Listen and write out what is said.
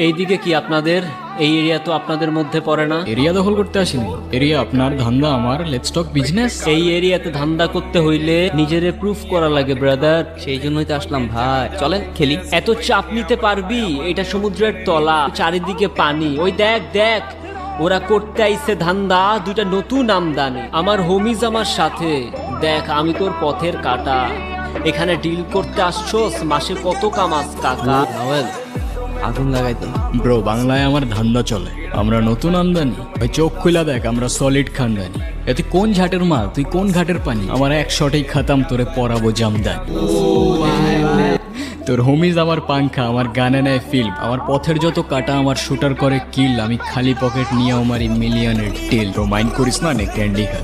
এইদিকে কি আপনাদের? এই এরিয়া তো আপনাদের মধ্যে পড়ে না। এরিয়া দখল করতে আসিনি, এরিয়া আপনার, ধান্দা আমার, লেটস টক বিজনেস। এই এরিয়াতে ধান্দা করতে হইলে নিজেরে প্রুফ করা লাগে ব্রাদার। সেই জন্যই তো আসলাম ভাই, চলেন খেলি। এত চাপ নিতে পারবি? এটা সমুদ্রের তলা, চারিদিকে পানি। ওই দেখ দেখ, ওরা করতে আইছে ধান্দা, দুইটা নতুন আমদানি। আমার হোমিজ আমার সাথে। দেখ আমি তোর পথের কাটা, এখানে ডিল করতে আসছোস, মাসে কত কামাস কাকা? নভেল আগুন লাগাইতো। ব্রো, বাংলায় আমার ধান্দা চলে, আমরা নতুন আমদানি। ভাই চোখ খুলা দেখ, আমরা সলিড খানদানি। এতে কোন ঝাটের মাল, তুই কোন ঘাটের পানি? আমার এক শটেই খাতাম, তোরে পরাবো জামদানি। তোর হোমিজ আমার পাংখা, আমার গানে নেয় ফিল্ম, আমার পথের যত কাটা আমার শুটার করে কিল। আমি খালি পকেট নিয়ে আমার মিলিয়নের টিল। তো মাইন্ড করিস না, নে ক্যান্ডি খা।